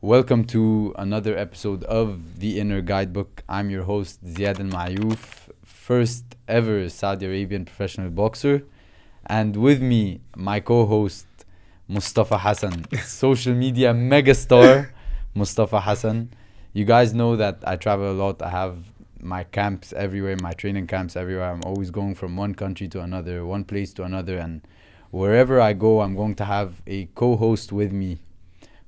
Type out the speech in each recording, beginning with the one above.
Welcome to another episode of the Inner Guidebook. I'm your host Ziad Al Mayouf, first ever Saudi Arabian professional boxer, and with me my co-host Mustafa Hassan, social media megastar Mustafa Hassan. You guys know that I travel a lot. I have my camps everywhere, my training camps everywhere. I'm always going from one country to another, one place to another, and wherever I go, I'm going to have a co-host with me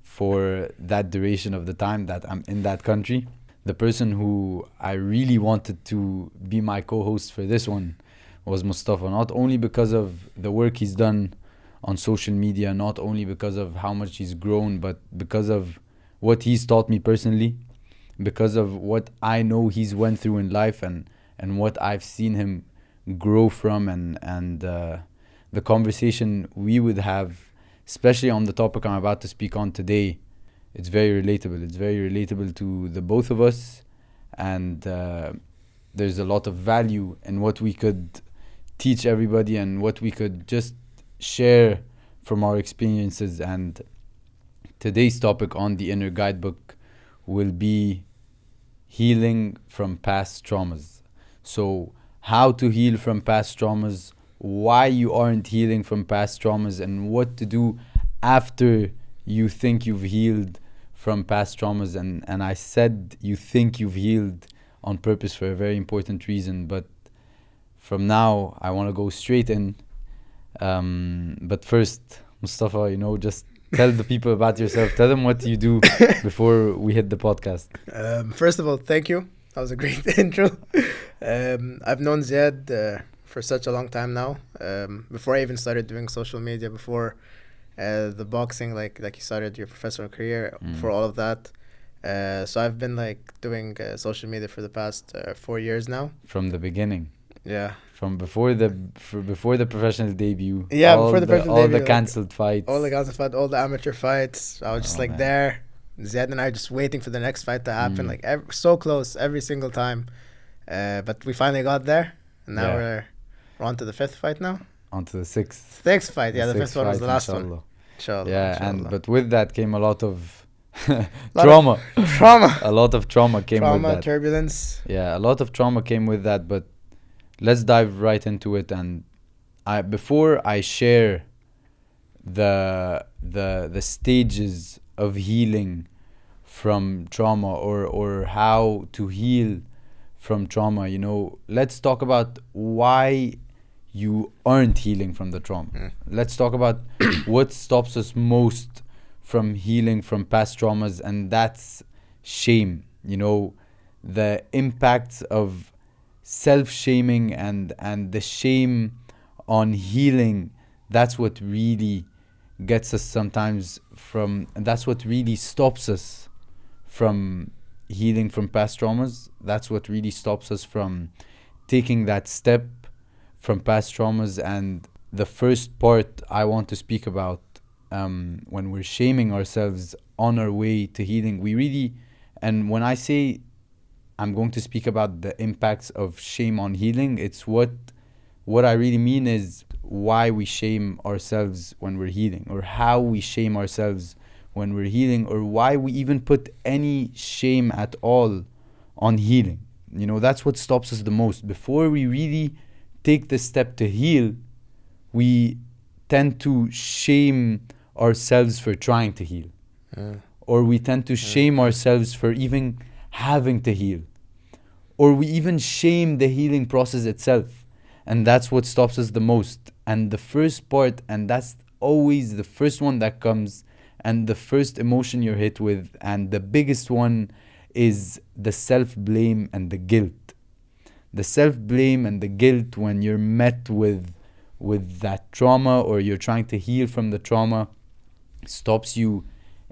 for that duration of the time that I'm in that country. The person who I really wanted to be my co-host for this one was Mustafa, not only because of the work he's done on social media, not only because of how much he's grown, but because of what he's taught me personally, because of what I know he's went through in life, and what I've seen him grow from, and the conversation we would have, especially on the topic I'm about to speak on today. It's very relatable. It's very relatable to the both of us, and there's a lot of value in what we could teach everybody and what we could just share from our experiences. And today's topic on the Inner Guidebook will be healing from past traumas. So, how to heal from past traumas, why you aren't healing from past traumas, and what to do after you think you've healed from past traumas. And I said you think you've healed on purpose for a very important reason. But from now, I want to go straight in. But first, Mustafa, just tell the people about yourself. Tell them what you do before we hit the podcast. First of all, thank you. That was a great intro. I've known Ziad for such a long time now. Before I even started doing social media, before the boxing, like you started your professional career, for all of that. So I've been doing social media for the past 4 years now. From the beginning. Yeah. From before the professional debut. Yeah, before the professional all debut, the cancelled fights. All the cancelled fights, all the amateur fights. I was just man. there. Ziad and I just waiting for the next fight to happen. So close every single time. But we finally got there. And now we're on to the fifth fight now. On to the sixth. Sixth fight. Yeah, the fifth one was the last inshallah. one. Inshallah. Yeah, inshallah. but with that came a lot of trauma. A lot of trauma came with that. Turbulence. Yeah, a lot of trauma came with that, but let's dive right into it. And before I share the stages of healing from trauma, or how to heal from trauma, let's talk about why you aren't healing from the trauma. Let's talk about what stops us most from healing from past traumas, and that's shame. The impacts of self-shaming and the shame on healing. That's what really gets us sometimes from, and that's what really stops us from healing from past traumas. That's what really stops us from taking that step from past traumas. And the first part I want to speak about, when we're shaming ourselves on our way to healing, and when I say I'm going to speak about the impacts of shame on healing, it's what I really mean is why we shame ourselves when we're healing, or how we shame ourselves when we're healing, or why we even put any shame at all on healing. That's what stops us the most. Before we really take the step to heal, we tend to shame ourselves for trying to heal. Or we tend to shame ourselves for even having to heal. Or we even shame the healing process itself. And that's what stops us the most. And the first part, and that's always the first one that comes, and the first emotion you're hit with, and the biggest one, is the self-blame and the guilt. The self-blame and the guilt when you're met with that trauma, or you're trying to heal from the trauma, stops you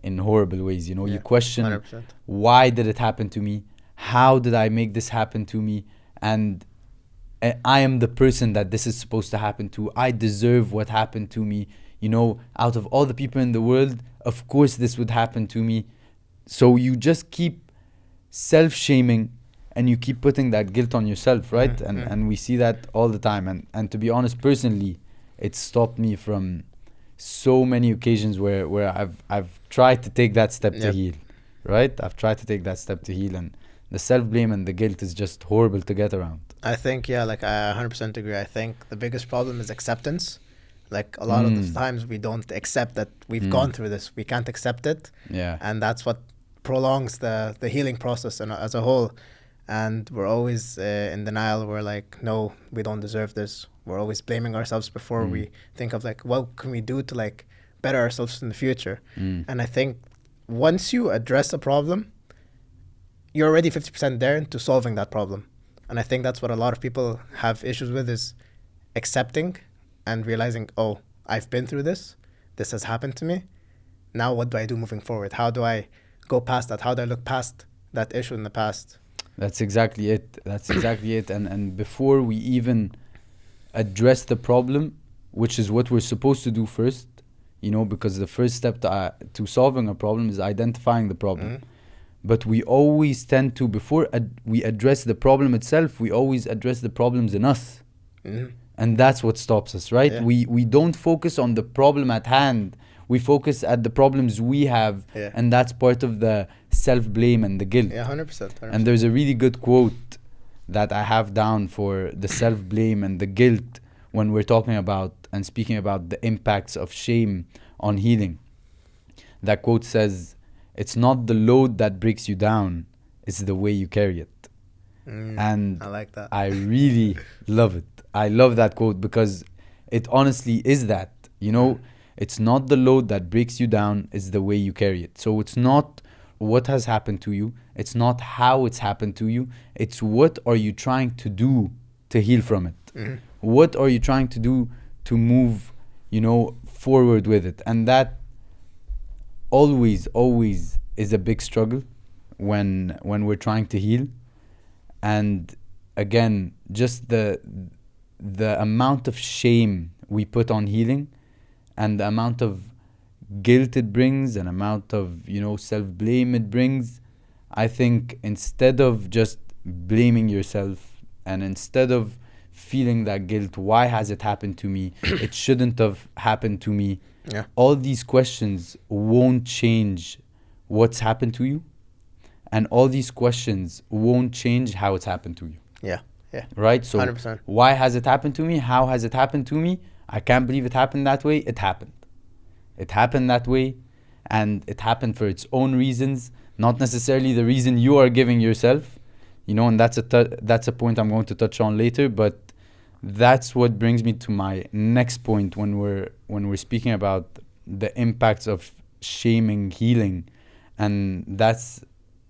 in horrible ways. You question, 100%. Why did it happen to me? How did I make this happen to me? And I am the person that this is supposed to happen to. I deserve what happened to me. Out of all the people in the world, of course this would happen to me. So you just keep self-shaming, and you keep putting that guilt on yourself, right? And we see that all the time. And to be honest, personally, it stopped me from so many occasions where I've tried to take that step to heal. right? I've tried to take that step to heal, and the self-blame and the guilt is just horrible to get around. I think, yeah, like I 100% agree. I think the biggest problem is acceptance. Like a lot of the times we don't accept that we've gone through this. We can't accept it. Yeah. And that's what prolongs the healing process as a whole. And we're always in denial. We're like, no, we don't deserve this. We're always blaming ourselves before we think of like, what can we do to like better ourselves in the future? And I think once you address a problem, you're already 50% there to solving that problem. And I think that's what a lot of people have issues with, is accepting and realizing, oh, I've been through this. This has happened to me. Now what do I do moving forward? How do I go past that? How do I look past that issue in the past? That's exactly it. That's exactly it. And before we even address the problem, which is what we're supposed to do first, you know, because the first step to solving a problem is identifying the problem. But we always tend to, before we address the problem itself, we always address the problems in us. And that's what stops us, right? Yeah. We don't focus on the problem at hand. We focus at the problems we have. Yeah. And that's part of the self-blame and the guilt. Yeah, 100%. And there's a really good quote that I have down for the self-blame and the guilt when we're talking about and speaking about the impacts of shame on healing. That quote says, "It's not the load that breaks you down, it's the way you carry it." And I like that. I really love it. I love that quote because it honestly is that, you know, it's not the load that breaks you down, it's the way you carry it. So it's not what has happened to you, it's not how it's happened to you, it's what are you trying to do to heal from it. What are you trying to do to move, you know, forward with it? And that always is a big struggle when we're trying to heal. And again, just the amount of shame we put on healing and the amount of guilt it brings and amount of, you know, self-blame it brings, I think instead of just blaming yourself and instead of feeling that guilt, why has it happened to me, it shouldn't have happened to me, all these questions won't change what's happened to you, and all these questions won't change how it's happened to you. Yeah. Right? So 100%. Why has it happened to me? How has it happened to me? I can't believe it happened that way. It happened. It happened that way, and it happened for its own reasons, not necessarily the reason you are giving yourself. You know, and that's a point I'm going to touch on later, but that's what brings me to my next point when we're speaking about the impacts of shaming healing. And that's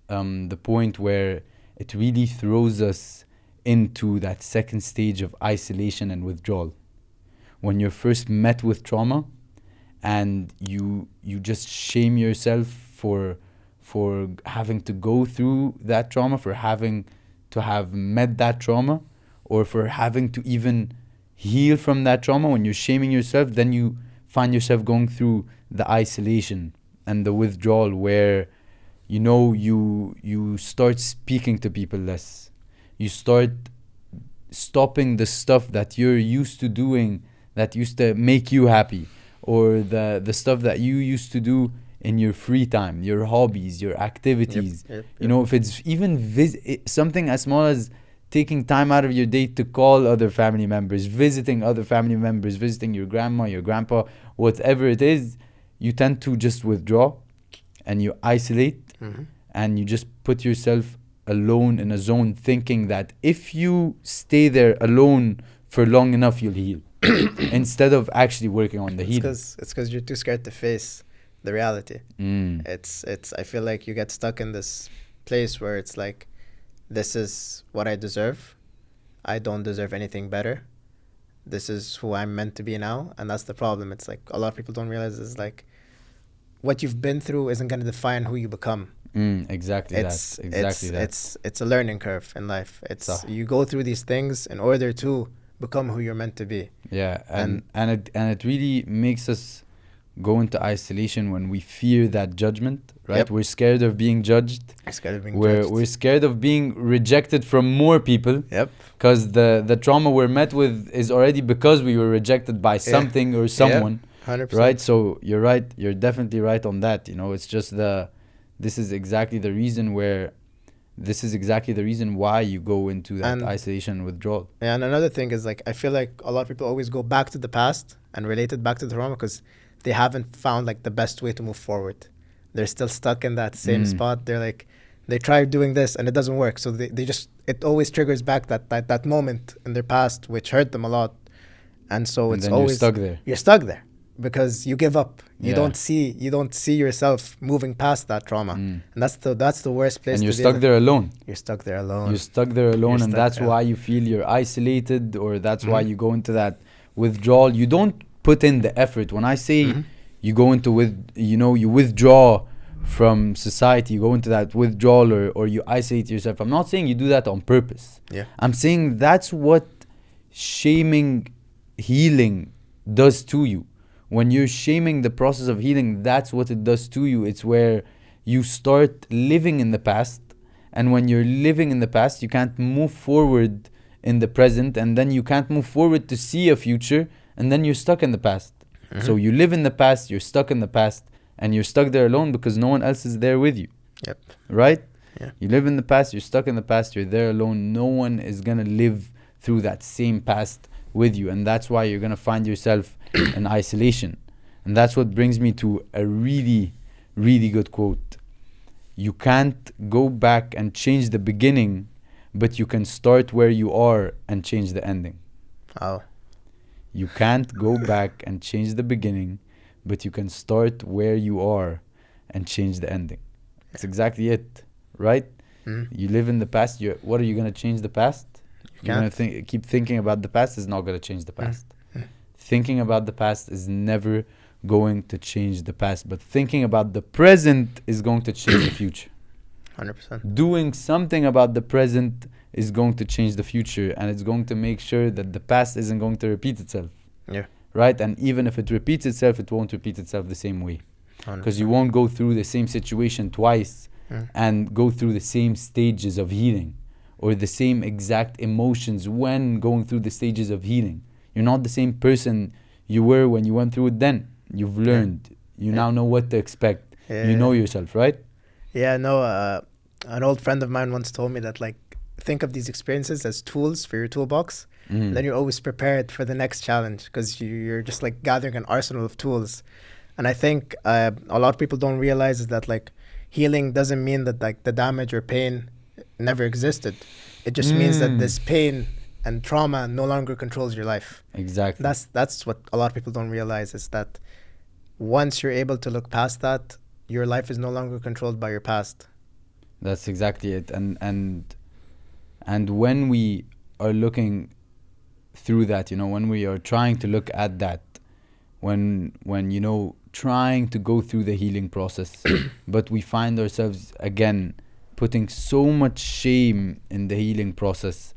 the point where it really throws us into that second stage of isolation and withdrawal. When you're first met with trauma and you just shame yourself for having to go through that trauma, for having to have met that trauma, or for having to even heal from that trauma. When you're shaming yourself, then you find yourself going through the isolation and the withdrawal where, you know, you start speaking to people less. You start stopping the stuff that you're used to doing that used to make you happy, or the stuff that you used to do in your free time, your hobbies, your activities. Yep. You know, if it's even something as small as taking time out of your day to call other family members, visiting other family members, visiting your grandma, your grandpa, whatever it is, you tend to just withdraw and you isolate, and you just put yourself alone in a zone, thinking that if you stay there alone for long enough, you'll heal. Instead of actually working on the healing. It's because you're too scared to face the reality. It's I feel like you get stuck in this place where it's like, this is what I deserve. I don't deserve anything better. This is who I'm meant to be now. And that's the problem. It's like a lot of people don't realize is like what you've been through isn't going to define who you become. Exactly. It's a learning curve in life. You go through these things in order to become who you're meant to be. Yeah, and it really makes us go into isolation when we fear that judgment, right? Yep. We're scared of being judged. We're scared of being rejected from more people. Yep. Because the trauma we're met with is already because we were rejected by something or someone. Yep. 100%. Right? So you're right. You're definitely right on that. You know, it's just the this is exactly the reason where this is exactly the reason why you go into that And isolation and withdrawal. yeah, and another thing is like I feel like a lot of people always go back to the past and relate it back to the trauma because they haven't found like the best way to move forward. They're still stuck in that same spot. They're like they try doing this and it doesn't work. So they just it always triggers back that moment in their past which hurt them a lot. And so And it's then always you're stuck there. because you give up. You Yeah. don't see yourself moving past that trauma. And that's the worst place And you're to be stuck in. there alone. You're stuck there alone. You're stuck there alone, You're and stuck, that's yeah. why you feel you're isolated, or that's why you go into that withdrawal. You don't put in the effort. When I say you go into you withdraw from society, you go into that withdrawal, or you isolate yourself. I'm not saying you do that on purpose. Yeah. I'm saying that's what shaming healing does to you. When you're shaming the process of healing, that's what it does to you. It's where you start living in the past, and when you're living in the past, you can't move forward in the present, and then you can't move forward to see a future, and then you're stuck in the past. So you live in the past, you're stuck in the past, and you're stuck there alone because no one else is there with you. Yep. Right? Yeah. You live in the past, you're stuck in the past, you're there alone. No one is gonna live through that same past with you, and that's why you're gonna find yourself in isolation. And that's what brings me to a really, really good quote. You can't go back and change the beginning, but you can start where you are and change the ending. Oh. You can't go back and change the beginning, but you can start where you are and change the ending. That's exactly it, right? You live in the past. What are you gonna change the past? You're gonna keep thinking about the past is not gonna change the past. Thinking about the past is never going to change the past, but thinking about the present is going to change the future. 100%. Doing something about the present is going to change the future, and it's going to make sure that the past isn't going to repeat itself. Yeah. Right? And even if it repeats itself, it won't repeat itself the same way. 100%. Because you won't go through the same situation twice and go through the same stages of healing, or the same exact emotions when going through the stages of healing. You're not the same person you were when you went through it then. You've learned. You now know what to expect. You know yourself, right? Yeah, no, an old friend of mine once told me that, like, think of these experiences as tools for your toolbox. And then you're always prepared for the next challenge because you're just, like, gathering an arsenal of tools. And I think a lot of people don't realize is that, like, healing doesn't mean that, like, the damage or pain never existed. It just means that this pain and trauma no longer controls your life. Exactly. That's what a lot of people don't realize is that once you're able to look past that, your life is no longer controlled by your past. That's exactly it. And when we are looking through that, when we are trying to look at that, when trying to go through the healing process, but we find ourselves again putting so much shame in the healing process,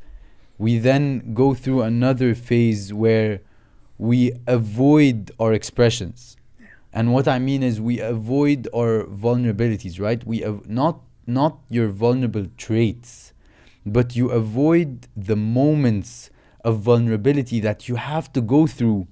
we then go through another phase where we avoid our expressions. And what I mean is we avoid our vulnerabilities, right? We not your vulnerable traits, but you avoid the moments of vulnerability that you have to go through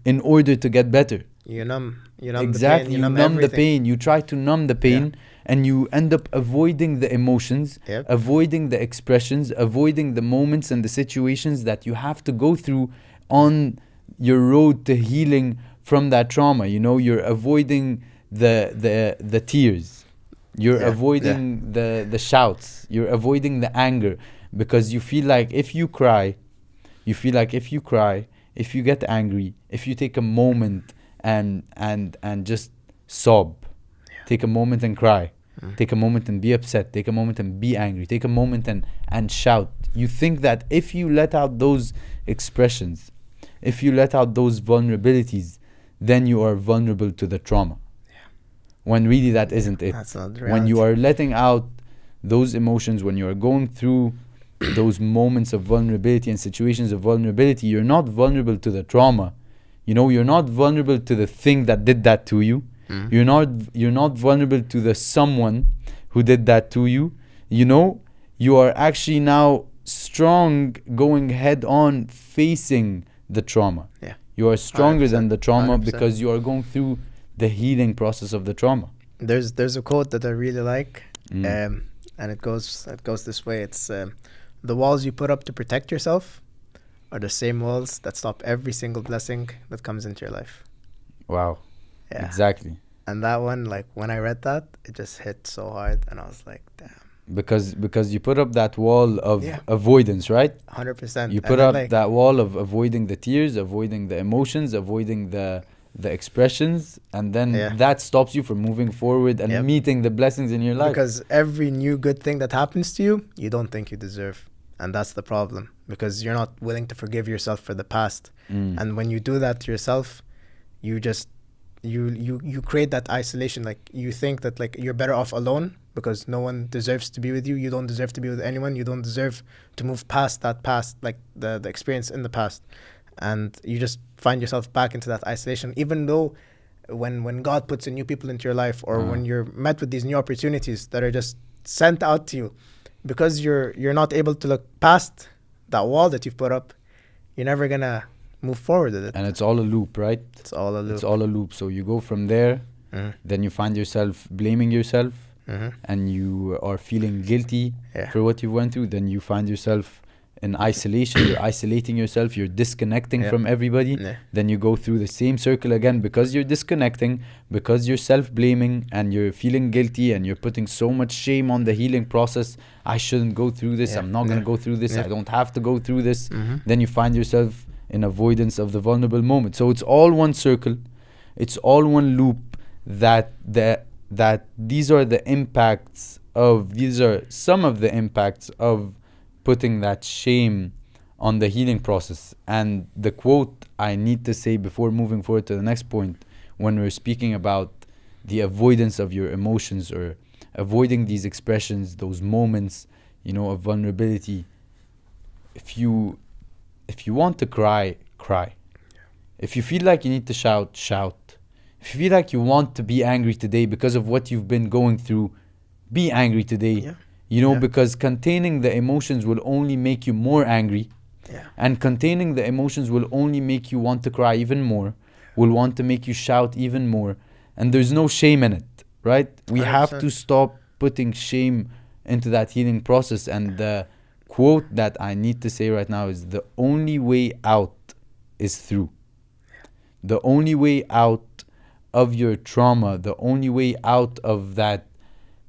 in order to get better. You numb Exactly, the pain. you numb the pain. You try to numb the pain, and you end up avoiding the emotions, avoiding the expressions, avoiding the moments and the situations that you have to go through on your road to healing from that trauma. You're avoiding the tears. You're avoiding the shouts. You're avoiding the anger because you feel like if you cry, if you get angry, if you take a moment and just sob, take a moment and cry, take a moment and be upset, take a moment and be angry, take a moment and shout. You think that if you let out those expressions, if you let out those vulnerabilities, then you are vulnerable to the trauma. When really that isn't it. That's not the When you reality. are letting out those emotions, when you are going through those moments of vulnerability and situations of vulnerability, you're not vulnerable to the trauma. You're not vulnerable to the thing that did that to you. You're not vulnerable to the someone who did that to you. You are actually now strong, going head on, facing the trauma. Yeah. You are stronger than the trauma 100%. because you are going through the healing process of the trauma. There's a quote that I really like, Mm. and it goes this way. It's the walls you put up to protect yourself are the same walls that stop every single blessing that comes into your life. Wow. Yeah. Exactly. And that one, like when I read that, it just hit so hard, and I was like, damn. Because you put up that wall of Yeah, avoidance, right? 100%. You And put then up like, that wall of avoiding the tears, avoiding the emotions, avoiding the expressions, and then yeah, that stops you from moving forward and yep. meeting the blessings in your life. Because every new good thing that happens to you, you don't think you deserve. And that's the problem. Because you're not willing to forgive yourself for the past. Mm. And when you do that to yourself, you just you create that isolation. Like you think that like you're better off alone because no one deserves to be with you. You don't deserve to be with anyone. You don't deserve to move past that past, like the experience in the past. And you just find yourself back into that isolation, even though when God puts in new people into your life, or Uh, when you're met with these new opportunities that are just sent out to you, because you're not able to look past that wall that you've put up, you're never gonna move forward with and it. it's all a loop, right? It's all a It's loop. all a loop. So you go from there, Mm-hmm. then you find yourself blaming yourself, Mm-hmm. and you are feeling guilty Yeah. for what you went through. Then you find yourself in isolation. You're isolating yourself. You're disconnecting Yep. from everybody. Yeah. Then you go through the same circle again because you're disconnecting, because you're self-blaming and you're feeling guilty and you're putting so much shame on the healing process. I shouldn't go through this. Yeah. I'm not Yeah. going to go through this. Yeah. I don't have to go through this. Mm-hmm. Then you find yourself in avoidance of the vulnerable moment. So it's all one circle. It's all one loop that these are the impacts of, these are some of the impacts of putting that shame on the healing process. And the quote I need to say before moving forward to the next point, when we're speaking about the avoidance of your emotions or avoiding these expressions, those moments, of vulnerability. If you want to cry, cry. If you feel like you need to shout, shout. If you feel like you want to be angry today because of what you've been going through, be angry today. Yeah. Yeah. Because containing the emotions will only make you more angry, Yeah. and containing the emotions will only make you want to cry even more, will want to make you shout even more, and there's no shame in it, right? We have 100%. to stop putting shame into that healing process. And the quote that I need to say right now is, the only way out is through. The only way out of your trauma, the only way out of that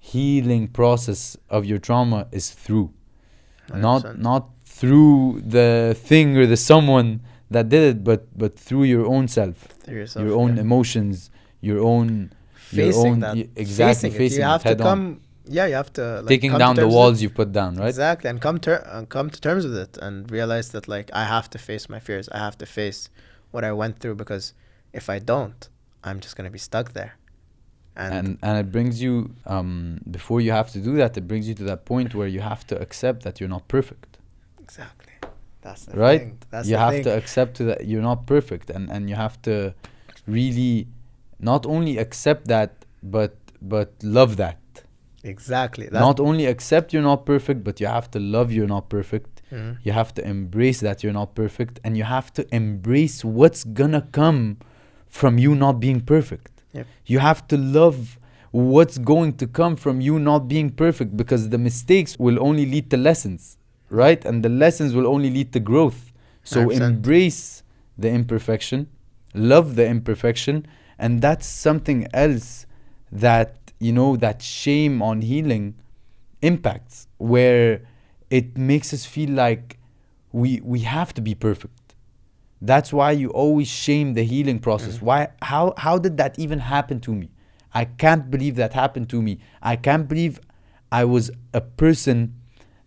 healing process of your trauma is through. not 100%. not through the thing or the someone that did it, but through your own self, Through yourself. your own Yeah. emotions, your own Facing that. exactly, Facing it. You facing it have to head on, come. Yeah. You have to like taking come to down the terms with it. walls you've put down, right? Exactly, and come to terms with it, and realize that like I have to face my fears. I have to face what I went through, because if I don't, I'm just gonna be stuck there. And it brings you, before you have to do that, it brings you to that point where you have to accept that you're not perfect, exactly, that's the right? thing. That's You the have thing. to accept that you're not perfect, and you have to really not only accept that, but love that. Exactly. That's. Not only accept you're not perfect, but you have to love you're not perfect. Mhm. You have to embrace that you're not perfect, and you have to embrace what's gonna come from you not being perfect. Yep. You have to love what's going to come from you not being perfect, because the mistakes will only lead to lessons, right? And the lessons will only lead to growth. So 100%. embrace the imperfection, love the imperfection, and that's something else that, that shame on healing impacts, where it makes us feel like we have to be perfect. That's why you always shame the healing process. Mhm. Why? How did that even happen to me? I can't believe that happened to me. I can't believe I was a person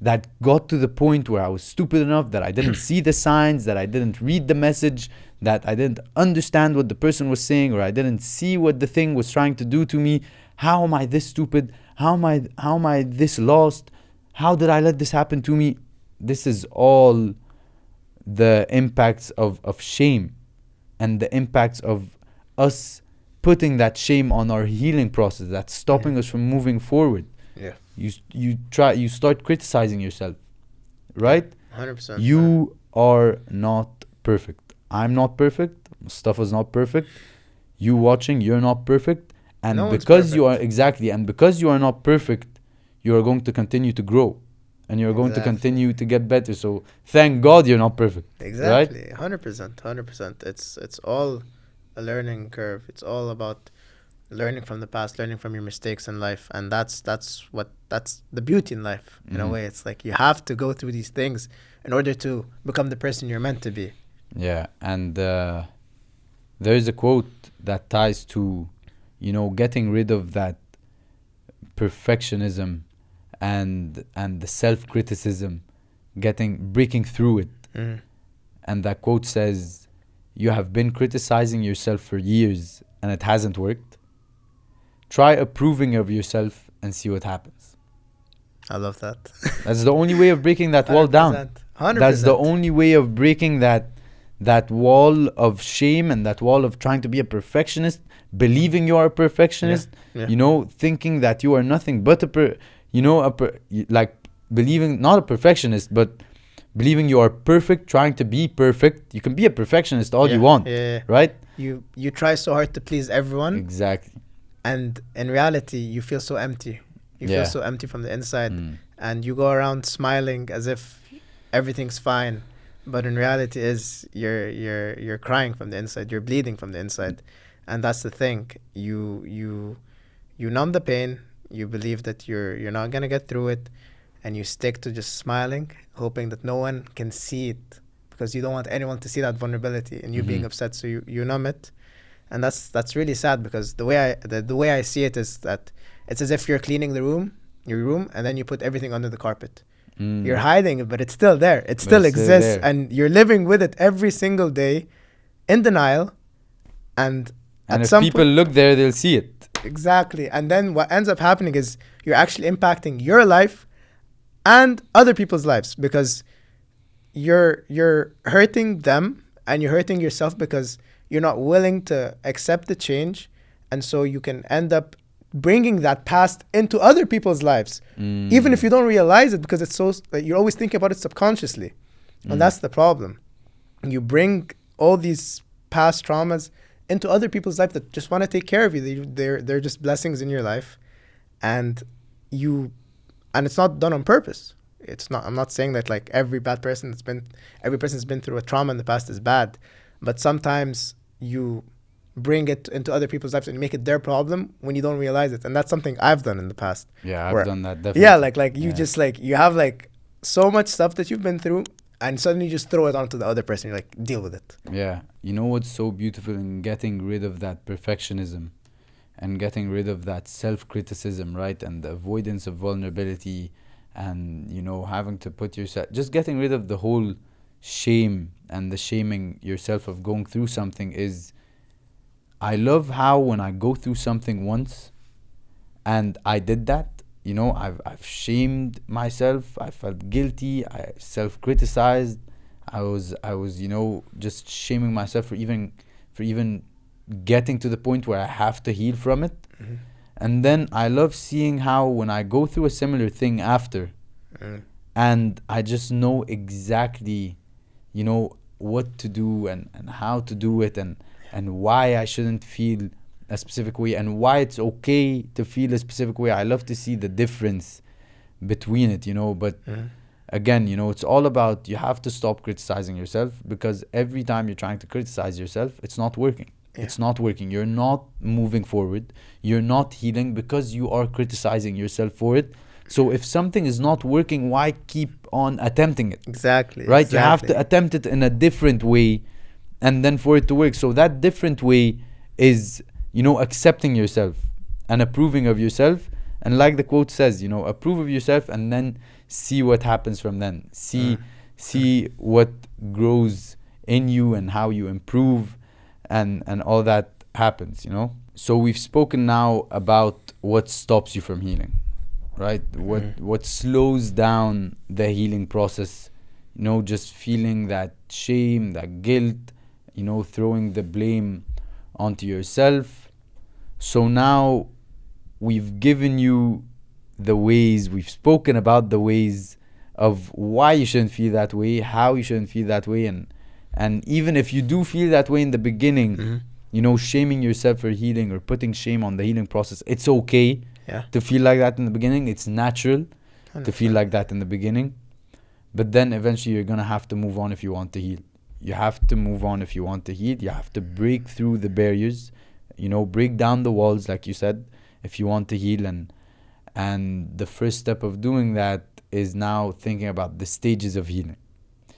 that got to the point where I was stupid enough that I didn't see the signs, that I didn't read the message, that I didn't understand what the person was saying, or I didn't see what the thing was trying to do to me. How am I this stupid? How am I this lost? How did I let this happen to me? This is all the impacts of shame, and the impacts of us putting that shame on our healing process, that's stopping us from moving forward. Yeah. You start criticizing yourself, right? 100%. You are not perfect. I'm not perfect. Mustafa's not perfect. You watching, you're not perfect. And No one's because you are perfect. exactly, and because you are not perfect, you are going to continue to grow, and you're going to Exactly. continue to get better. So thank God you're not perfect, right? Exactly. 100%. 100%. It's all a learning curve. It's all about learning from the past, learning from your mistakes in life, and that's the beauty in life. In a Hmm. way, it's like you have to go through these things in order to become the person you're meant to be. Yeah, and there is a quote that ties to, getting rid of that perfectionism and the self-criticism, getting breaking through it. Mm. And that quote says, "You have been criticizing yourself for years and it hasn't worked. Try approving of yourself and see what happens." I love that. That's the only way of breaking that wall down. 100%. Hundred That's the percent. only way of breaking that wall of shame and that wall of trying to be a perfectionist, believing you are a Yeah. perfectionist, Yeah. thinking that you are nothing but like believing not a perfectionist, but believing you are perfect, trying to be perfect. You can be a perfectionist all you Yeah. want, Yeah. right? You try so hard to please everyone, Exactly. and in reality, you feel so empty. You feel Yeah. so empty from the inside, Mm. and you go around smiling as if everything's fine, but in reality, is you're crying from the inside. You're bleeding from the inside, and that's the thing. You numb the pain. You believe that you're not gonna get through it, and you stick to just smiling, hoping that no one can see it, because you don't want anyone to see that vulnerability and you being Mm-hmm. upset. So you numb it, and that's really sad, because the way I see it is that it's as if you're cleaning your room, and then you put everything under the carpet. You're Mm. hiding it, but it's still there. It But still it's still exists, there. and you're living with it every single day in denial. And And at if some people point, look there, they'll see it. exactly. And then what ends up happening is you're actually impacting your life and other people's lives, because you're hurting them and you're hurting yourself, because you're not willing to accept the change, and so you can end up bringing that past into other people's lives, even if Mm. you don't realize it, because it's so like, you're always thinking about it subconsciously, and Mm. that's the problem. You bring all these past traumas into other people's life that just want to take care of you. They're just blessings in your life, and you and it's not done on purpose. It's not. I'm not saying that like every person that's been through a trauma in the past is bad, but sometimes you bring it into other people's lives and you make it their problem when you don't realize it, and that's something I've done in the past. Yeah, I've Where, done that yeah, definitely. like you Yeah. just like you have like so much stuff that you've been through, and suddenly you just throw it onto the other person. You're like, deal with it. Yeah. You know what's so beautiful in getting rid of that perfectionism and getting rid of that self-criticism, right? And the avoidance of vulnerability and, having to put yourself, just getting rid of the whole shame and the shaming yourself of going through something is, I love how when I go through something once and I did that, I've shamed myself, I felt guilty, I self-criticized, I was just shaming myself for even getting to the point where I have to heal from it. Mm-hmm. And then I love seeing how when I go through a similar thing after, Mm. and I just know exactly, what to do and how to do it, and why I shouldn't feel a specific way and why it's okay to feel a specific way. I love to see the difference between it, but Mm. again, it's all about, you have to stop criticizing yourself, because every time you're trying to criticize yourself, it's not working. Yeah. It's not working. You're not moving forward. You're not healing because you are criticizing yourself for it. So if something is not working, why keep on attempting it? Exactly. Right? You have to Exactly. attempt it in a different way and then for it to work. So that different way is, accepting yourself and approving of yourself. And like the quote says, approve of yourself and then see what happens from then. See Mm. see what grows in you and how you improve and all that happens. So we've spoken now about what stops you from healing, right? what Mm. what slows down the healing process, just feeling that shame, that guilt, throwing the blame onto yourself. So now we've given you the ways, we've spoken about the ways of why you shouldn't feel that way, how you shouldn't feel that way, and even if you do feel that way in the beginning, Mm. shaming yourself for healing or putting shame on the healing process. It's okay Yeah. to feel like that in the beginning. It's natural to feel 100%. like that in the beginning. But then eventually you're going to have to move on if you want to heal. You have to move on if you want to heal. You have to break through the barriers, break down the walls, like you said, if you want to heal. And the first step of doing that is now thinking about the stages of healing.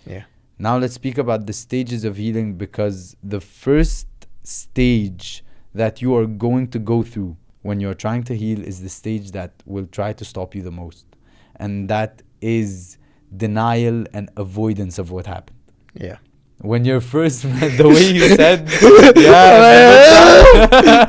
Yeah. Now let's speak about the stages of healing, because the first stage that you are going to go through when you're trying to heal is the stage that will try to stop you the most. And that is denial and avoidance of what happened. Yeah. When you're first, the way you said,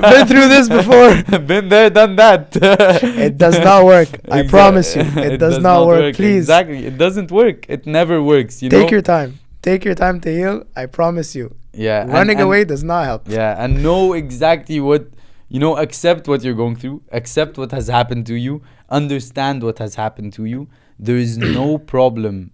been through this before. Been there, done that. It does not work. I promise you, it does not work. Please. Exactly, it doesn't work. It never works. Take your time. Take your time to heal. I promise you. Yeah. Running away does not help. Yeah, and know exactly what, accept what you're going through. Accept what has happened to you. Understand what has happened to you. There is no problem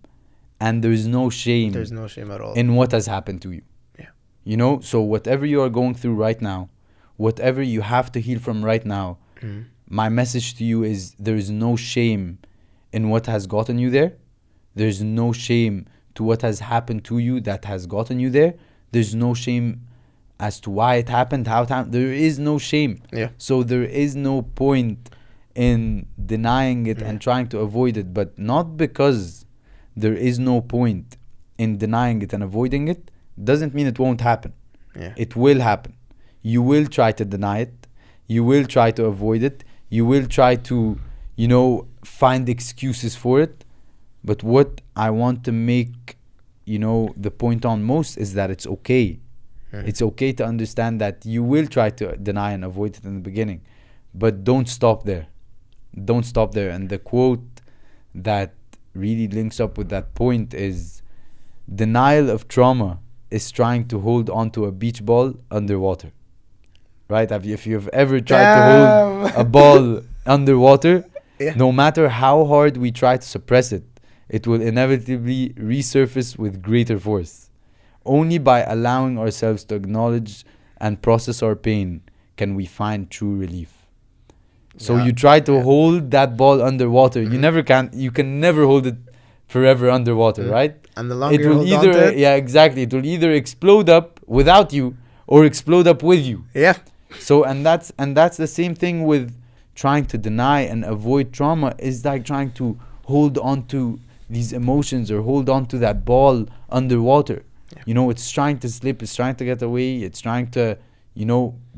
and there is no shame. There's no shame at all in what has happened to you. Yeah. So whatever you are going through right now, whatever you have to heal from right now, my message to you is there is no shame in what has gotten you there. There's no shame to what has happened to you that has gotten you there. There's no shame as to why it happened, how it happened. There is no shame. Yeah. So there is no point in denying it and trying to avoid it, but not because there is no point in denying it and avoiding it, doesn't mean it won't happen. Yeah. It will happen. You will try to deny it. You will try to avoid it. You will try to, find excuses for it. But what I want to make, the point on most is that it's okay. It's okay to understand that you will try to deny and avoid it in the beginning. But don't stop there. Don't stop there. And the quote that really links up with that point is, denial of trauma is trying to hold onto a beach ball underwater. Right? If you've ever tried to hold a ball underwater, no matter how hard we try to suppress it, it will inevitably resurface with greater force. Only by allowing ourselves to acknowledge and process our pain can we find true relief. So you try to hold that ball underwater. You can never hold it forever underwater, right? And the longer you hold on to it. Yeah, exactly. It will either explode up without you or explode up with you. Yeah. So and that's the same thing with trying to deny and avoid trauma, is like trying to hold on to these emotions or hold on to that ball underwater. Yeah. It's trying to slip, it's trying to get away, it's trying to,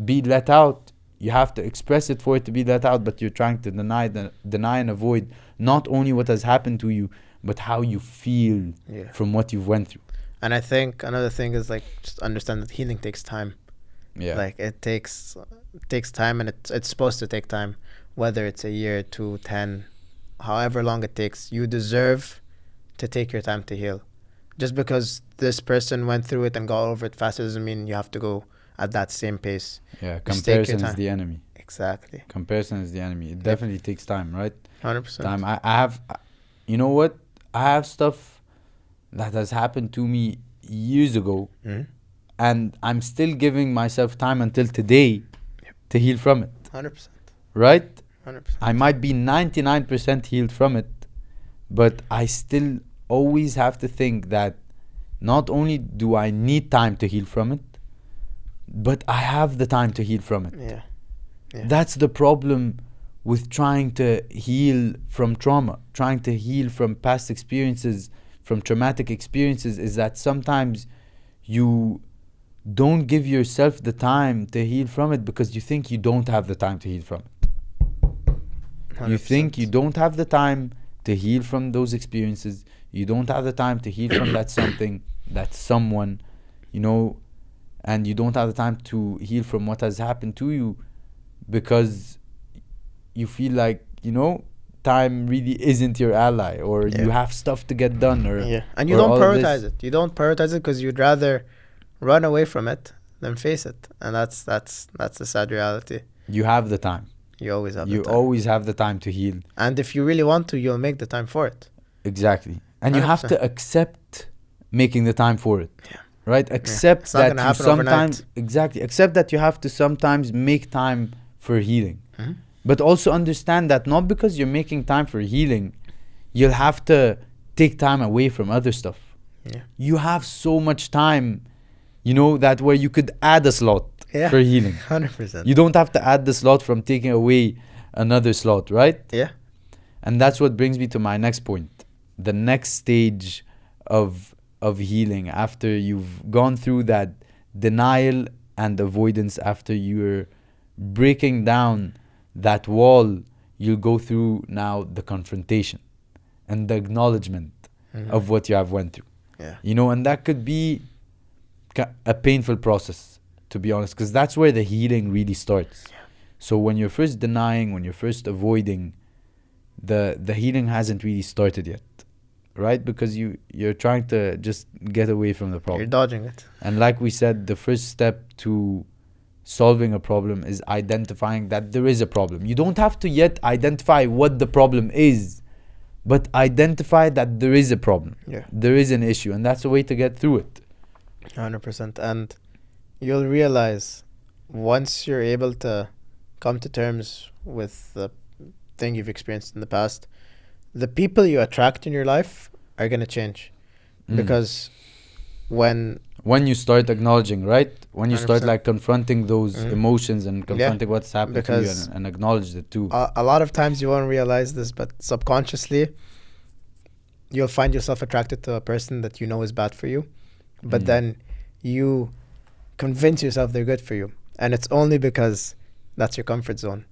be let out. You have to express it for it to be let out, but you're trying to deny and avoid not only what has happened to you, but how you feel from what you've went through. And I think another thing is just understand that healing takes time. Yeah. It takes time, and it's supposed to take time, whether it's a year, 2, 10, however long it takes. You deserve to take your time to heal. Just because this person went through it and got over it faster doesn't mean you have to go at that same pace. Yeah, comparison is the enemy. Exactly. Comparison is the enemy. It definitely takes time, right? 100%. Time. I have, you know what? I have stuff that has happened to me years ago, and I'm still giving myself time until today to heal from it. 100%. Right? 100%. I might be 99% healed from it, but I still always have to think that not only do I need time to heal from it, but I have the time to heal from it. Yeah. That's the problem with trying to heal from trauma, trying to heal from past experiences, from traumatic experiences, is that sometimes you don't give yourself the time to heal from it because you think you don't have the time to heal from it. 100%. You think you don't have the time to heal from those experiences. You don't have the time to heal from that something, that someone, and you don't have the time to heal from what has happened to you because you feel like, time really isn't your ally, or you have stuff to get done, and you don't prioritize it. You don't prioritize it because you'd rather run away from it than face it, and that's the sad reality. You have the time. You always have the time. You always have the time to heal. And if you really want to, you'll make the time for it. Exactly. And 100%. You have to accept making the time for it. Yeah. right? Accept It's not that gonna you happen sometimes overnight. exactly accept that you have to sometimes make time for healing, Mhm. but also understand that not because you're making time for healing, you'll have to take time away from other stuff. Yeah. You have so much time, that where you could add a slot Yeah. for healing. 100%. You don't have to add the slot from taking away another slot, right? Yeah. And that's what brings me to my next point. The next stage of healing, after you've gone through that denial and avoidance, after you're breaking down that wall, you'll go through now the confrontation and the acknowledgement Mhm. of what you have went through. Yeah. And that could be a painful process, to be honest, because that's where the healing really starts. So when you're first denying, when you're first avoiding, the healing hasn't really started yet, right? Because you're trying to just get away from the You're problem. dodging it. And like we said, the first step to solving a problem is identifying that there is a problem. You don't have to yet identify what the problem is, but identify that there is a problem. Yeah. There is an issue, and that's a way to get through it. 100%. And you'll realize once you're able to come to terms with the thing you've experienced in the past, the people you attract in your life are going to change. Because when when you start acknowledging, right? When you start 100%. like confronting those Mhm. emotions and confronting what's happened to you, Because and acknowledge it too. a lot of times you won't realize this, but subconsciously you'll find yourself attracted to a person that you know is bad for you, but then you convince yourself they're good for you, and it's only because that's your comfort zone.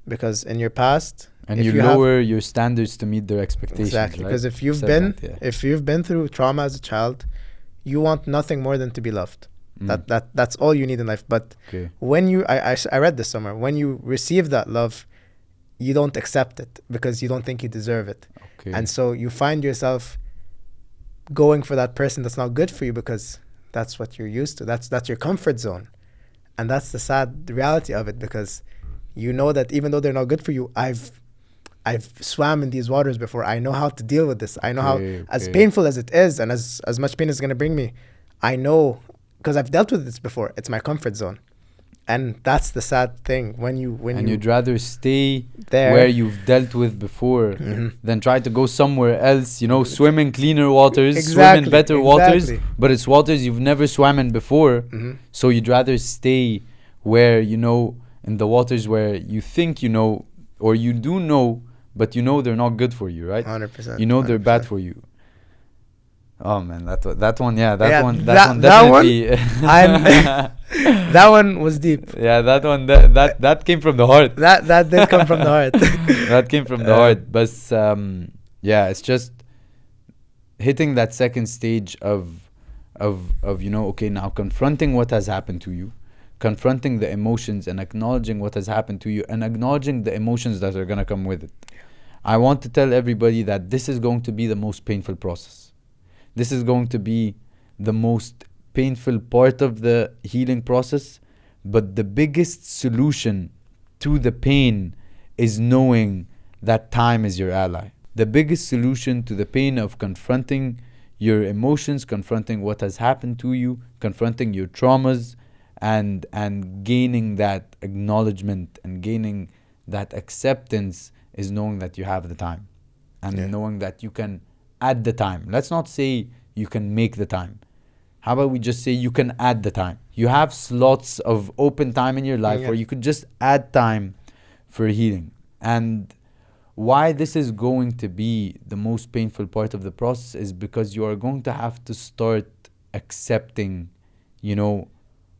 Because in your past, And if you you have- lower your standards to meet their expectations. exactly, right? because if you've Said been that, yeah. if you've been through trauma as a child, you want nothing more than to be loved. That's all you need in life. But Okay. when you I read this somewhere, when you receive that love, you don't accept it because you don't think you deserve it. Okay. And so you find yourself going for that person that's not good for you because that's what you're used to. That's your comfort zone. And that's the sad reality of it, because you know that even though they're not good for you, I've swam in these waters before. I know how to deal with this. I know how, as painful as it is and as much pain as it's going to bring me, I know because I've dealt with this before. It's my comfort zone. And that's the sad thing when you'd rather stay there where you've dealt with before than try to go somewhere else, swim in cleaner waters, swim in better waters, but it's waters you've never swam in before. So you'd rather stay where, in the waters where you think or you do know, but they're not good for you, right? 100%. They're bad for you. Oh man, that one, yeah, that one that definitely. That one was deep. Yeah, that one, that came from the heart. That did come from the heart. That came from the heart. But yeah, it's just hitting that second stage of okay, now confronting what has happened to you, confronting the emotions and acknowledging what has happened to you, and acknowledging the emotions that are gonna come with it. I want to tell everybody that this is going to be the most painful process. This is going to be the most painful part of the healing process, but the biggest solution to the pain is knowing that time is your ally. The biggest solution to the pain of confronting your emotions, confronting what has happened to you, confronting your traumas, and gaining that acknowledgement and gaining that acceptance is knowing that you have the time, and knowing that you can add the time. Let's not say you can make the time. How about we just say you can add the time? You have slots of open time in your life where you could just add time for healing. And why this is going to be the most painful part of the process is because you are going to have to start accepting,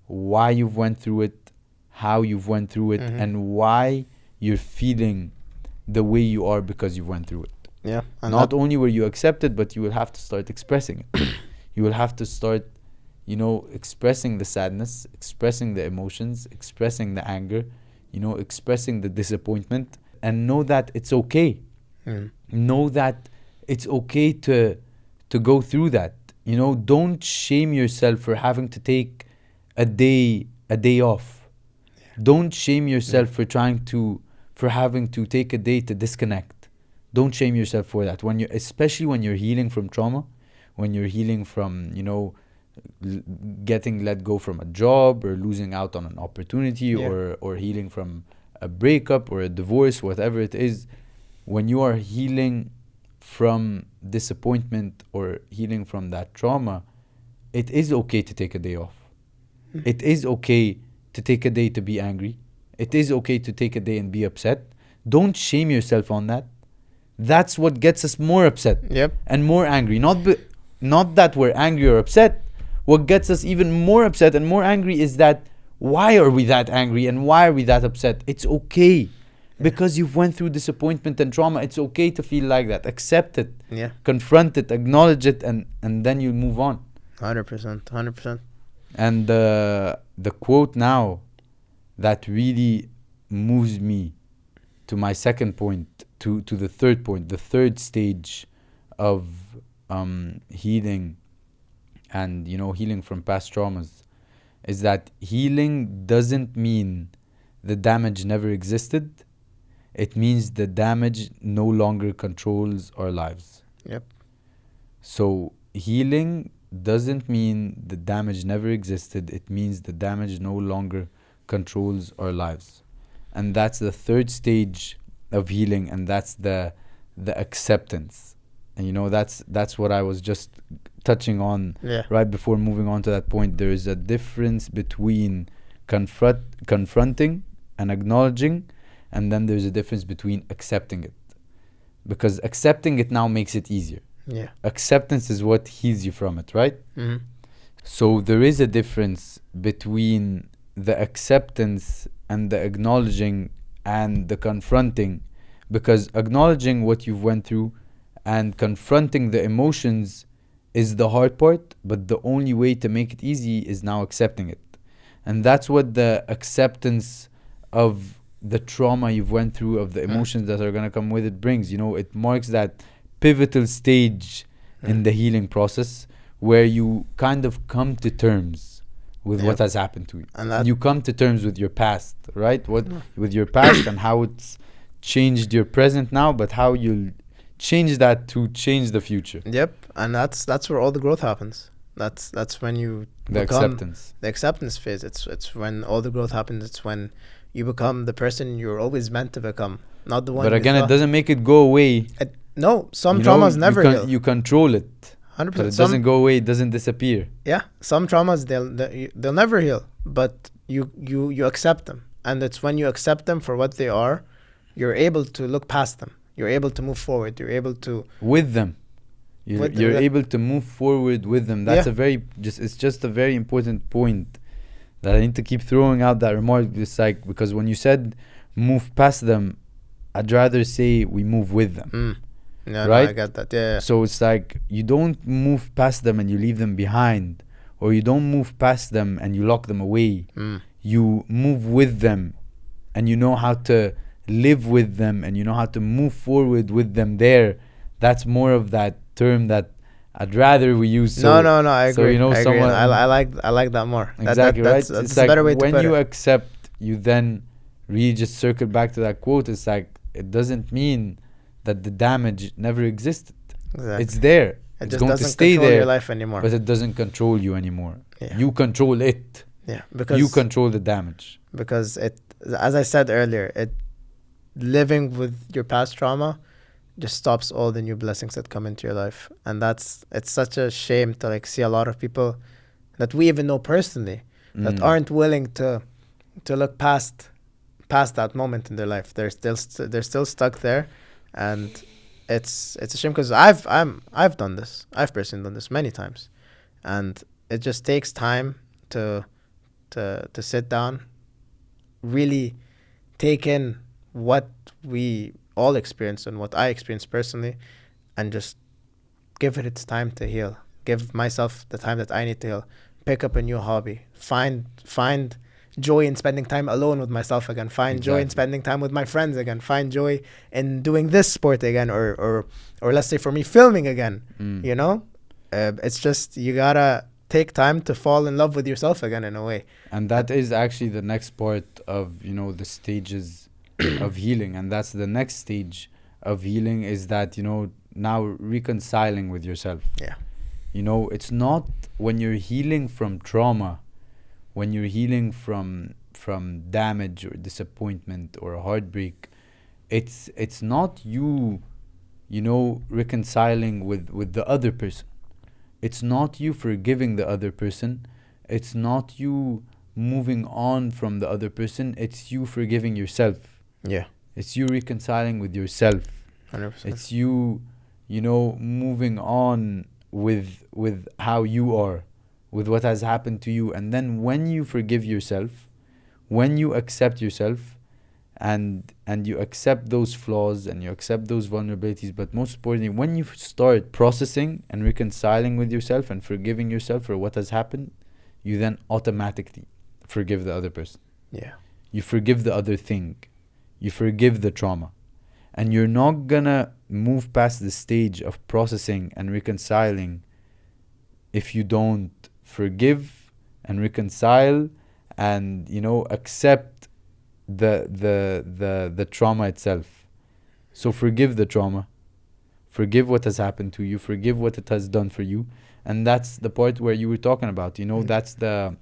why you've went through it, how you've went through it, and why you're feeling the way you are because you went through it. Yeah. Not only will you accept it, but you will have to start expressing it. You will have to start, expressing the sadness, expressing the emotions, expressing the anger, expressing the disappointment, and know that it's okay. Know that it's okay to go through that. Don't shame yourself for having to take a day off. Don't shame yourself for having to take a day to disconnect. Don't shame yourself for that. Especially when you're healing from trauma, when you're healing from, l- getting let go from a job, or losing out on an opportunity, Yeah. or healing from a breakup or a divorce, whatever it is. When you are healing from disappointment or healing from that trauma, it is okay to take a day off. It is okay to take a day to be angry. It is okay to take a day and be upset. Don't shame yourself on that. That's what gets us more upset Yep. and more angry. Not that we're angry or upset. What gets us even more upset and more angry is that why are we that angry and why are we that upset? It's okay. Because you've went through disappointment and trauma, it's okay to feel like that. Accept it, Yeah. confront it, acknowledge it, and then you'll move on. 100%. 100%. And the quote now that really moves me to my second point, to the third point, the third stage of healing, and healing from past traumas, is that healing doesn't mean the damage never existed. It means the damage no longer controls our lives. Yep. So healing doesn't mean the damage never existed. It means the damage no longer controls our lives. And that's the third stage of healing, and that's the acceptance. And that's what I was just touching on Yeah. right before moving on to that point. There is a difference between confronting and acknowledging, and then there's a difference between accepting it. Because accepting it now makes it easier. Yeah. Acceptance is what heals you from it, right? Mm-hmm. So there is a difference between the acceptance and the acknowledging and the confronting, because acknowledging what you've went through and confronting the emotions is the hard part, but the only way to make it easy is now accepting it. And that's what the acceptance of the trauma you've went through, of the emotions that are going to come with it, brings. It marks that pivotal stage in the healing process where you kind of come to terms with what has happened to you. And You come to terms with your past, right? With your past and how it's changed your present now, but how you'll change that to change the future. Yep. And that's where all the growth happens. That's when you The become acceptance. the acceptance phase. It's when all the growth happens. It's when you become the person you're always meant to become, not the one. But you again, it thought. doesn't make it go away. No, some traumas never heal. You control it, 100%. but it doesn't go away. It doesn't disappear. Yeah, some traumas they'll never heal, but you accept them, and it's when you accept them for what they are, you're able to look past them. You're able to move forward. You're able to With them, you're able to move forward with them. That's it's just a very important point that I need to keep throwing out that remark. It's like, because when you said move past them, I'd rather say we move with them. Yeah, right? No, I get that. Yeah. So it's like you don't move past them and you leave them behind, or you don't move past them and you lock them away. You move with them, and you know how to live with them, and you know how to move forward with them there. That's more of that term that I'd rather we use. No, I agree. So, I agree. someone, I like that more. Exactly, right? That's It's a like better way to when put you it. accept, you then really just circle back to that quote. It's like, it doesn't mean that the damage never existed. Exactly. It's there. It It's just going doesn't to stay control there, your life anymore. but it doesn't control you anymore. Yeah. You control it. Yeah, because You control the damage. because it, as I said earlier, living with your past trauma just stops all the new blessings that come into your life, and it's such a shame to see a lot of people that we even know personally that aren't willing to look past that moment in their life. They're still stuck there, and it's a shame, because I've done this. I've personally done this many times, and it just takes time to sit down, really take in what we all experience and what I experienced personally, and just give it its time to heal. Give myself the time that I need to heal. Pick up a new hobby. Find joy in spending time alone with myself again. Find joy in spending time with my friends again. Find joy in doing this sport again, or let's say for me, filming again. It's just, you gotta take time to fall in love with yourself again, in a way. And that is actually the next part of the stages of healing. And that's the next stage of healing, is that now reconciling with yourself. Yeah. You know, it's not when you're healing from trauma, when you're healing from damage or disappointment or heartbreak, it's not you, you know, reconciling with the other person. It's not you forgiving the other person. It's not you moving on from the other person. It's you forgiving yourself. Yeah. It's you reconciling with yourself. 100%. It's you, you know, moving on with how you are, with what has happened to you. And then when you forgive yourself, when you accept yourself, and you accept those flaws and you accept those vulnerabilities, but most importantly, when you start processing and reconciling with yourself and forgiving yourself for what has happened, you then automatically forgive the other person. Yeah. You forgive the other thing. You forgive the trauma. And you're not gonna move past the stage of processing and reconciling if you don't forgive and reconcile and, you know, accept the trauma itself. So forgive the trauma. Forgive what has happened to you. Forgive what it has done for you. And that's the part where you were talking about, you know, that's the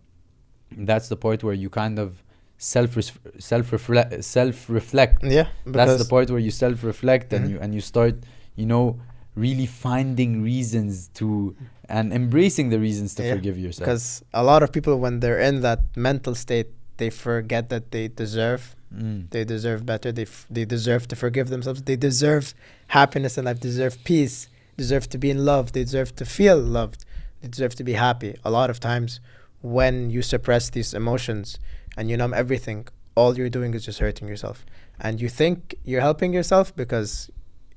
part where you kind of self reflect. Yeah. That's the Because part where you self-reflect and Mhm. you start, you know, really finding reasons to and embracing the reasons to Yeah, forgive yourself. because a lot of people, when they're in that mental state, they forget that they deserve. Mm. They deserve better. They deserve to forgive themselves. They deserve happiness in life. Deserve peace. Deserve to be in love. They deserve to feel loved. They deserve to be happy. A lot of times, when you suppress these emotions and you numb everything, all you're doing is just hurting yourself. And you think you're helping yourself because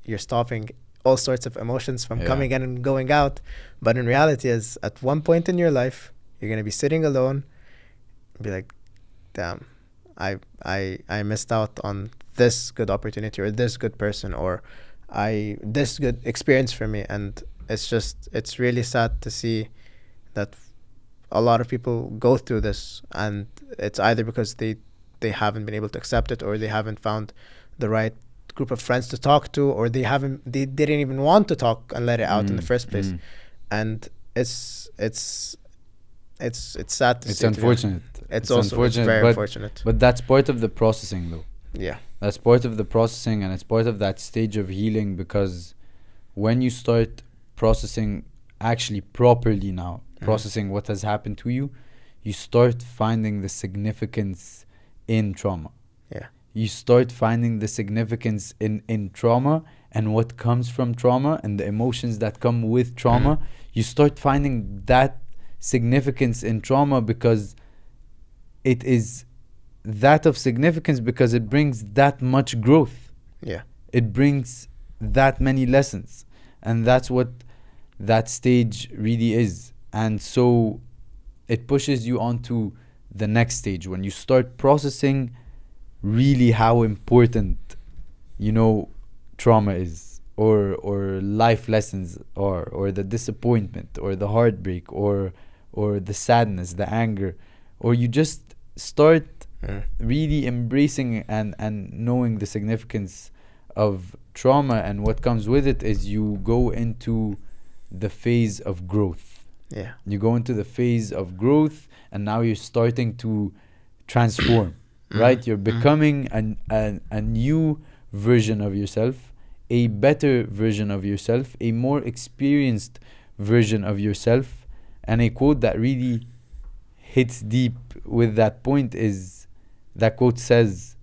you're stopping all sorts of emotions from Yeah. coming in and going out. But in reality, is at one point in your life, you're gonna be sitting alone, and be like, "Damn, I missed out on this good opportunity or this good person or this good experience for me." And it's really sad to see that a lot of people go through this, and it's either because they haven't been able to accept it, or they haven't found the right group of friends to talk to, or they didn't even want to talk and let it out in the first place. And it's sad to It's see, to be honest. unfortunate. It's very but unfortunate. but that's part of the processing, though. Yeah. That's part of the processing, and it's part of that stage of healing, because when you start processing actually properly now, processing what has happened to you, you start finding the significance in trauma. Yeah. You start finding the significance in trauma and what comes from trauma and the emotions that come with trauma. You start finding that significance in trauma because it is that of significance, because it brings that much growth. Yeah. It brings that many lessons. And that's what that stage really is. And so it pushes you onto the next stage when you start processing really how important, you know, trauma is, or life lessons are, or the disappointment or the heartbreak or the sadness, the anger, or you just start really embracing and knowing the significance of trauma. And what comes with it is you go into the phase of growth. Yeah. You go into the phase of growth, and now you're starting to transform, right? You're becoming a new version of yourself, a better version of yourself, a more experienced version of yourself. And a quote that really hits deep with that point is, that quote says,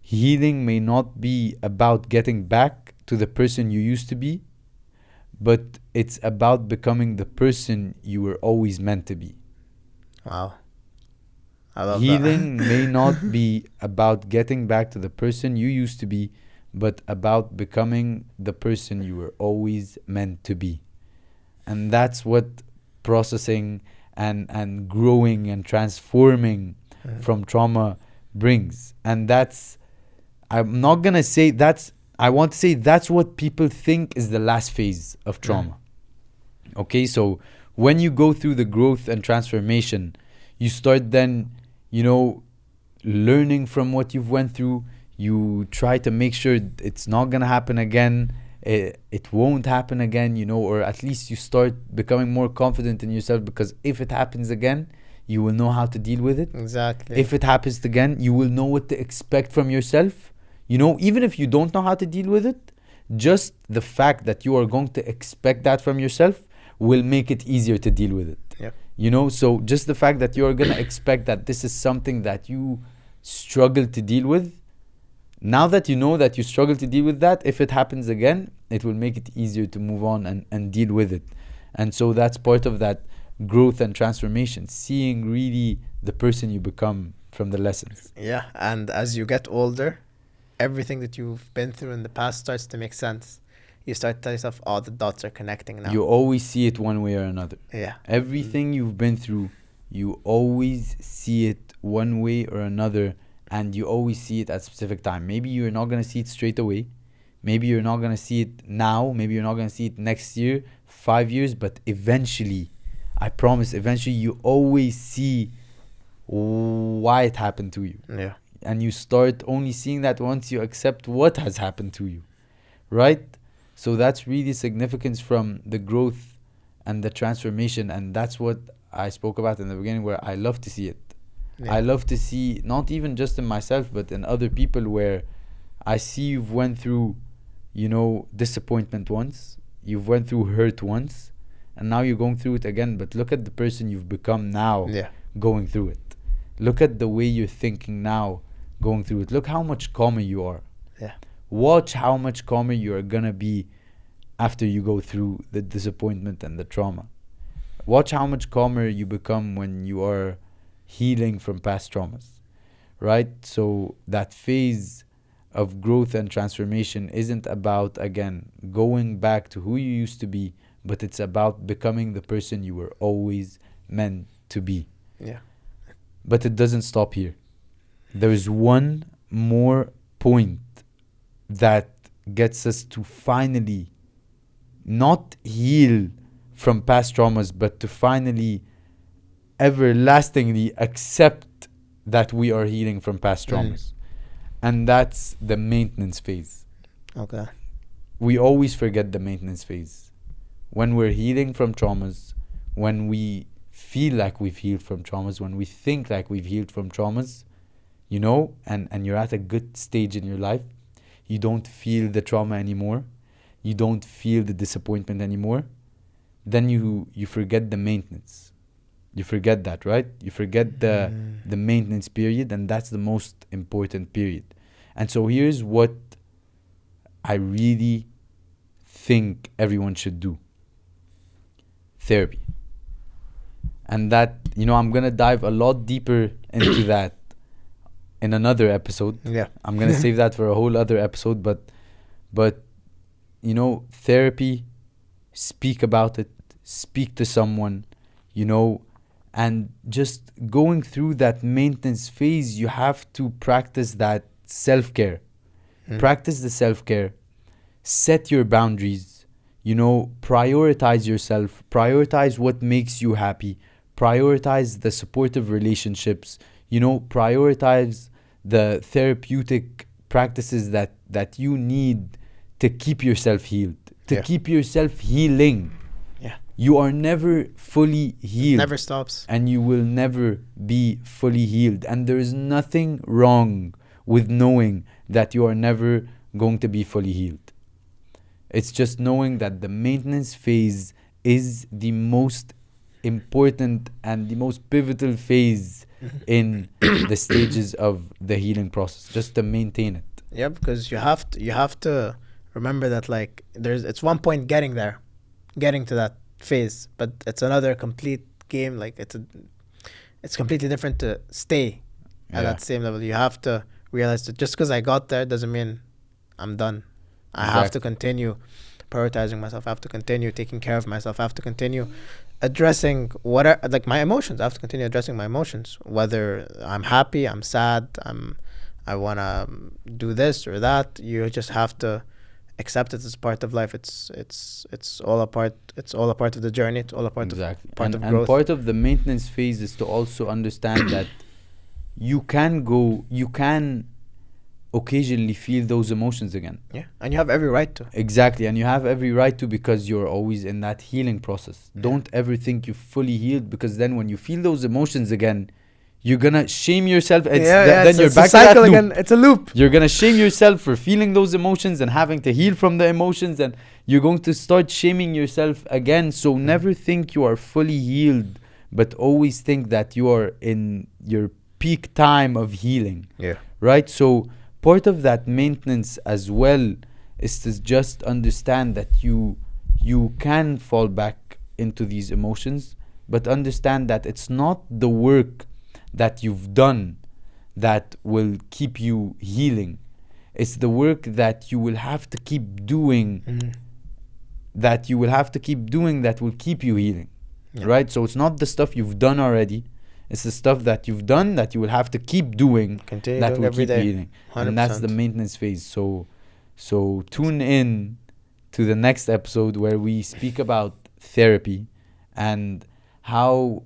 "Healing may not be about getting back to the person you used to be, but it's about becoming the person you were always meant to be." Wow. I love Healing that. may not be about getting back to the person you used to be, but about becoming the person you were always meant to be. And that's what processing and growing and transforming from trauma brings. And that's, I'm not gonna say that's, I want to say that's what people think is the last phase of trauma. Okay, so when you go through the growth and transformation, you start then, you know, learning from what you've went through. You try to make sure it's not gonna happen again. it won't happen again, you know, or at least you start becoming more confident in yourself, because if it happens again, you will know how to deal with it. Exactly. If it happens again, you will know what to expect from yourself. You know, even if you don't know how to deal with it, just the fact that you are going to expect that from yourself will make it easier to deal with it. Yeah. You know, so just the fact that you're going to expect that this is something that you struggle to deal with, now that you know that you struggle to deal with that, if it happens again, it will make it easier to move on and deal with it. And so that's part of that growth and transformation, seeing really the person you become from the lessons. Yeah, and as you get older, everything that you've been through in the past starts to make sense. You start to tell yourself, oh, the dots are connecting now. You always see it one way or another. Yeah. Everything you've been through, you always see it one way or another, and you always see it at a specific time. Maybe you're not going to see it straight away. Maybe you're not going to see it now. Maybe you're not going to see it next year, 5 years, but eventually, I promise, eventually you always see why it happened to you. Yeah. And you start only seeing that once you accept what has happened to you, right? So that's really significance from the growth and the transformation, and that's what I spoke about in the beginning, where I love to see it. Yeah. I love to see, not even just in myself, but in other people, where I see you've went through, you know, disappointment once, you've went through hurt once, and now you're going through it again. But look at the person you've become now, Yeah. going through it. Look at the way you're thinking now, going through it. Look how much calmer you are. Yeah. Watch how much calmer you are gonna be after you go through the disappointment and the trauma. Watch how much calmer you become when you are healing from past traumas, right? So that phase of growth and transformation isn't about, again, going back to who you used to be, but it's about becoming the person you were always meant to be. Yeah. But it doesn't stop here. There's one more point that gets us to finally not heal from past traumas, but to finally everlastingly accept that we are healing from past traumas. And that's the maintenance phase. Okay. We always forget the maintenance phase. When we're healing from traumas, when we feel like we've healed from traumas, when we think like we've healed from traumas, you know, and you're at a good stage in your life, you don't feel the trauma anymore, you don't feel the disappointment anymore, then you forget the maintenance. You forget that, right? You forget the maintenance period, and that's the most important period. And so here's what I really think everyone should do. Therapy. And that, you know, I'm going to dive a lot deeper into that in another episode. Yeah. I'm going to save that for a whole other episode, but you know, therapy, speak about it, speak to someone, you know, and just going through that maintenance phase, you have to practice that self-care. Practice the self-care, set your boundaries, you know, prioritize yourself, prioritize what makes you happy, prioritize the supportive relationships, you know, prioritize the therapeutic practices that you need to keep yourself healed, to keep yourself healing. Yeah. You are never fully healed. Never stops. And you will never be fully healed. And there is nothing wrong with knowing that you are never going to be fully healed. It's just knowing that the maintenance phase is the most important and the most pivotal phase in the stages of the healing process, just to maintain it. Yeah, because you have to remember that, like, it's one point getting there, getting to that phase, but it's another complete game. Like, it's completely different to stay at that same level. You have to realize that just because I got there doesn't mean I'm done. I have to continue prioritizing myself. I have to continue taking care of myself. I have to continue addressing like my emotions. I have to continue addressing my emotions, whether I'm happy, I'm sad, I want to do this or that. You just have to accept it as part of life. It's all a part of the journey. It's all a part of of growth. And part of the maintenance phase is to also understand that you can occasionally feel those emotions again. Yeah, and you have every right to. Exactly, and you have every right to, because you're always in that healing process. Yeah. Don't ever think you're fully healed, because then when you feel those emotions again, you're gonna shame yourself. Then you're it's back a cycle to that loop. again. It's a loop. You're gonna shame yourself for feeling those emotions and having to heal from the emotions, and you're going to start shaming yourself again. So never think you are fully healed, but always think that you are in your peak time of healing. Yeah. Right? So part of that maintenance as well is to just understand that you can fall back into these emotions, but understand that it's not the work that you've done that will keep you healing. It's the work that you will have to keep doing, that will keep you healing. Yeah. Right? So it's not the stuff you've done already. It's the stuff that you've done that you will have to keep doing, Continue that doing will every keep you day. healing. 100%. And that's the maintenance phase. So tune in to the next episode where we speak about therapy and how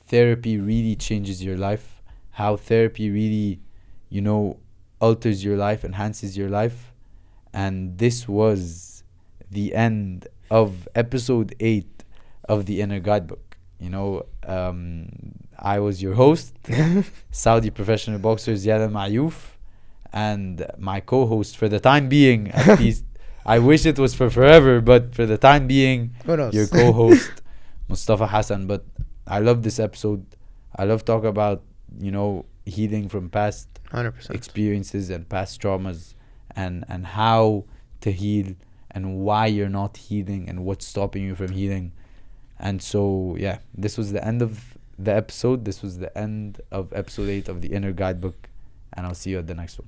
therapy really changes your life, how therapy really, alters your life, enhances your life. And this was the end of episode 8 of the Inner Guidebook. I was your host, Saudi professional boxer Ziad Mayouf, and my co-host for the time being, at least. I wish it was for forever, but for the time being, Who knows? your co-host, Mustafa Hassan. But I love this episode. I love talk about, healing from past 100%. experiences and past traumas, and how to heal and why you're not healing and what's stopping you from healing. And so, yeah, this was the end of the episode. This was the end of episode 8 of the Inner Guidebook. And I'll see you at the next one.